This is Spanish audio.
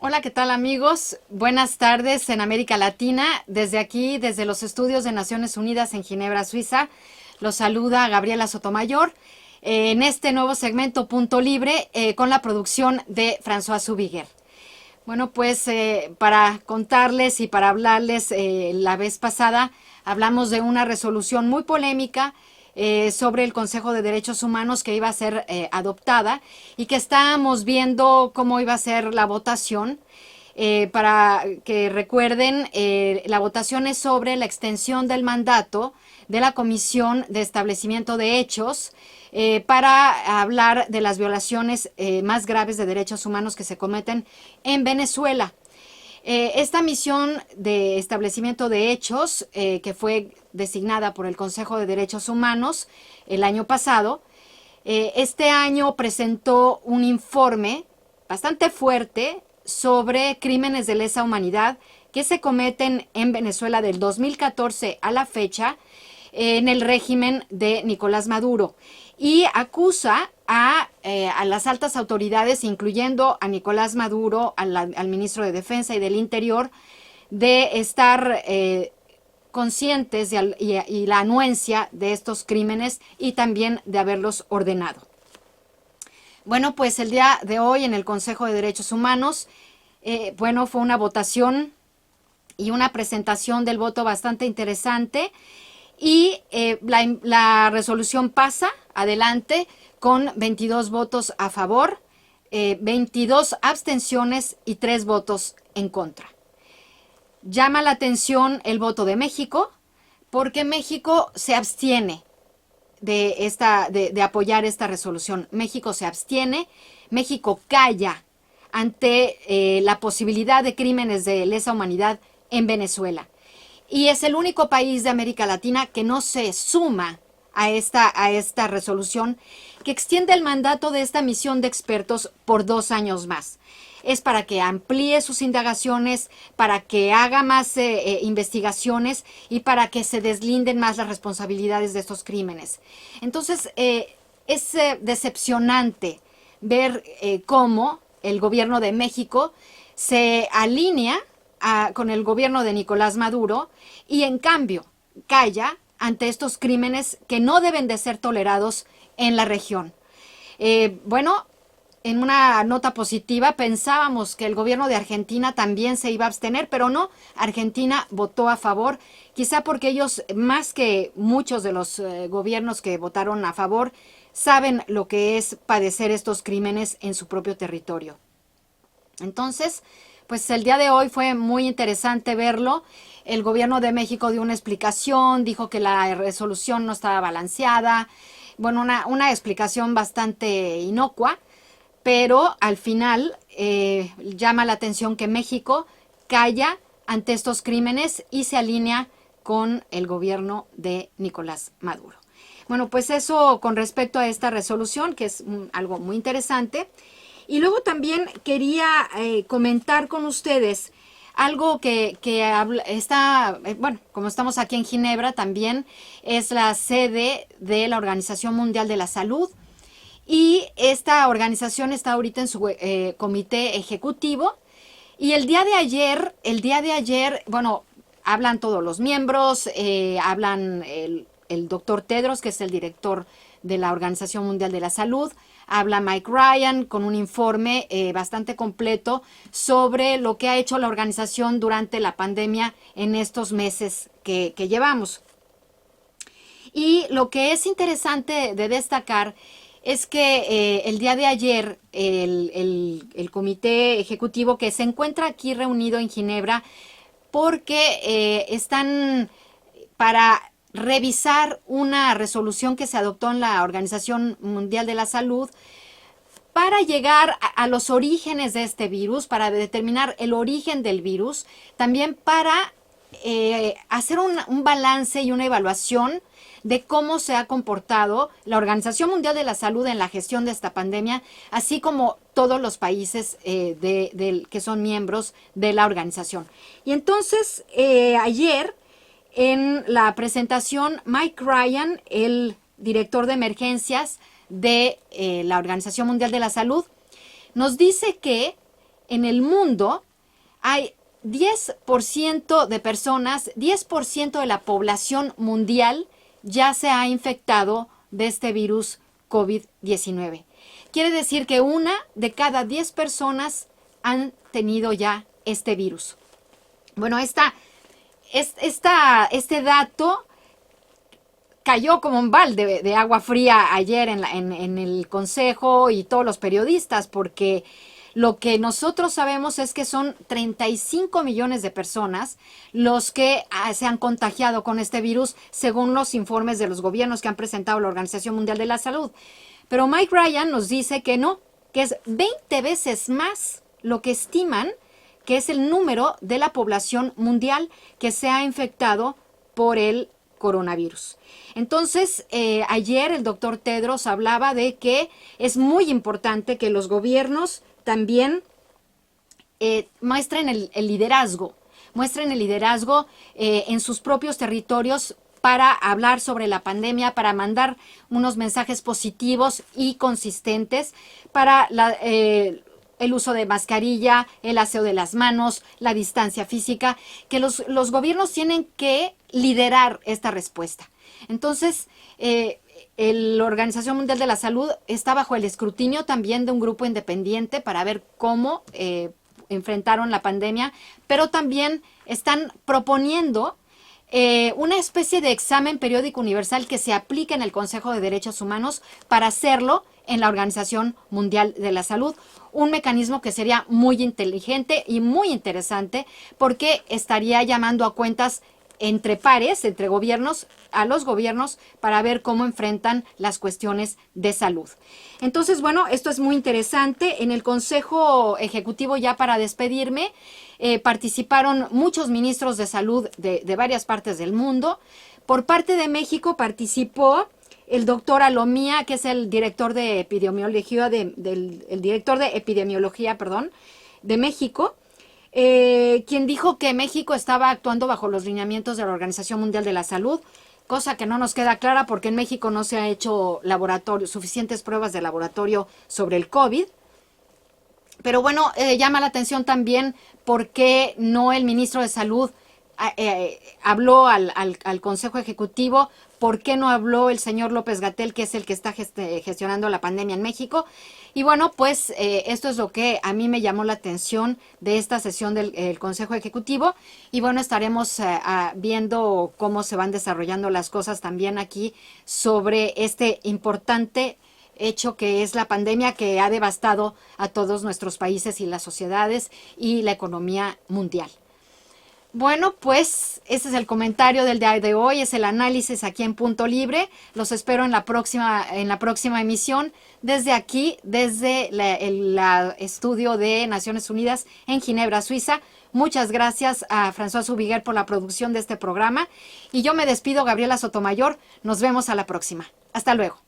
Hola, ¿qué tal amigos? Buenas tardes en América Latina. Desde aquí, desde los estudios de Naciones Unidas en Ginebra, Suiza, los saluda Gabriela Sotomayor en este nuevo segmento Punto Libre con la producción de François Zubiguer. Bueno, pues para contarles y para hablarles, la vez pasada hablamos de una resolución muy polémica sobre el Consejo de Derechos Humanos que iba a ser adoptada y que estábamos viendo cómo iba a ser la votación. Para que recuerden, la votación es sobre la extensión del mandato de la Comisión de Establecimiento de Hechos para hablar de las violaciones más graves de derechos humanos que se cometen en Venezuela. Esta misión de establecimiento de hechos, que fue designada por el Consejo de Derechos Humanos el año pasado, este año presentó un informe bastante fuerte sobre crímenes de lesa humanidad que se cometen en Venezuela del 2014 a la fecha en el régimen de Nicolás Maduro y acusa a las altas autoridades, incluyendo a Nicolás Maduro, al ministro de Defensa y del Interior, de estar conscientes y la anuencia de estos crímenes y también de haberlos ordenado. Bueno, pues el día de hoy en el Consejo de Derechos Humanos, fue una votación y una presentación del voto bastante interesante y la resolución pasa adelante con 22 votos a favor, 22 abstenciones y 3 votos en contra. Llama la atención el voto de México porque México se abstiene de apoyar esta resolución. México se abstiene, México calla ante la posibilidad de crímenes de lesa humanidad en Venezuela. Y es el único país de América Latina que no se suma a esta resolución que extiende el mandato de esta misión de expertos por 2 años más. Es para que amplíe sus indagaciones, para que haga más investigaciones y para que se deslinden más las responsabilidades de estos crímenes. Entonces, es decepcionante ver cómo el gobierno de México se alinea con el gobierno de Nicolás Maduro y en cambio calla ante estos crímenes que no deben de ser tolerados en la región. En una nota positiva pensábamos que el gobierno de Argentina también se iba a abstener, pero no, Argentina votó a favor, quizá porque ellos, más que muchos de los gobiernos que votaron a favor, saben lo que es padecer estos crímenes en su propio territorio. Entonces, pues el día de hoy fue muy interesante verlo. El gobierno de México dio una explicación, dijo que la resolución no estaba balanceada. Bueno, una explicación bastante inocua, pero al final llama la atención que México calla ante estos crímenes y se alinea con el gobierno de Nicolás Maduro. Bueno, pues eso con respecto a esta resolución, que es algo muy interesante. Y luego también quería comentar con ustedes algo que está, como estamos aquí en Ginebra, también es la sede de la Organización Mundial de la Salud. Y esta organización está ahorita en su comité ejecutivo. Y el día de ayer, hablan todos los miembros, hablan el doctor Tedros, que es el director de la Organización Mundial de la Salud, habla Mike Ryan con un informe bastante completo sobre lo que ha hecho la organización durante la pandemia en estos meses que llevamos. Y lo que es interesante de destacar es que el día de ayer el comité ejecutivo que se encuentra aquí reunido en Ginebra porque están para revisar una resolución que se adoptó en la Organización Mundial de la Salud para llegar a los orígenes de este virus, para determinar el origen del virus, también para hacer un balance y una evaluación de cómo se ha comportado la Organización Mundial de la Salud en la gestión de esta pandemia, así como todos los países que son miembros de la organización. Y entonces, ayer, en la presentación, Mike Ryan, el director de emergencias de la Organización Mundial de la Salud, nos dice que en el mundo hay 10% de personas, 10% de la población mundial ya se ha infectado de este virus COVID-19. Quiere decir que 1 de cada 10 personas han tenido ya este virus. Bueno, este dato cayó como un balde de agua fría ayer en el Consejo y todos los periodistas, porque lo que nosotros sabemos es que son 35 millones de personas los que se han contagiado con este virus, según los informes de los gobiernos que han presentado la Organización Mundial de la Salud. Pero Mike Ryan nos dice que no, que es 20 veces más lo que estiman que es el número de la población mundial que se ha infectado por el coronavirus. Entonces, ayer el doctor Tedros hablaba de que es muy importante que los gobiernos también muestren el liderazgo en sus propios territorios para hablar sobre la pandemia, para mandar unos mensajes positivos y consistentes para el uso de mascarilla, el aseo de las manos, la distancia física, que los gobiernos tienen que liderar esta respuesta. Entonces, la Organización Mundial de la Salud está bajo el escrutinio también de un grupo independiente para ver cómo enfrentaron la pandemia, pero también están proponiendo una especie de examen periódico universal que se aplique en el Consejo de Derechos Humanos para hacerlo en la Organización Mundial de la Salud. Un mecanismo que sería muy inteligente y muy interesante porque estaría llamando a cuentas entre pares, entre gobiernos, a los gobiernos para ver cómo enfrentan las cuestiones de salud. Entonces, bueno, esto es muy interesante. En el Consejo Ejecutivo, ya para despedirme, participaron muchos ministros de salud de varias partes del mundo. Por parte de México participó el doctor Alomía, que es el director de epidemiología de México, quien dijo que México estaba actuando bajo los lineamientos de la Organización Mundial de la Salud, cosa que no nos queda clara porque en México no se ha hecho suficientes pruebas de laboratorio sobre el COVID. Pero bueno, llama la atención también por qué no el ministro de Salud habló al Consejo Ejecutivo, por qué no habló el señor López-Gatell, que es el que está gestionando la pandemia en México. Y bueno, pues esto es lo que a mí me llamó la atención de esta sesión del Consejo Ejecutivo. Y bueno, estaremos viendo cómo se van desarrollando las cosas también aquí sobre este importante hecho que es la pandemia que ha devastado a todos nuestros países y las sociedades y la economía mundial. Bueno, pues ese es el comentario del día de hoy, es el análisis aquí en Punto Libre. Los espero en la próxima emisión desde aquí, desde el estudio de Naciones Unidas en Ginebra, Suiza. Muchas gracias a François Zubiguer por la producción de este programa. Y yo me despido, Gabriela Sotomayor. Nos vemos a la próxima. Hasta luego.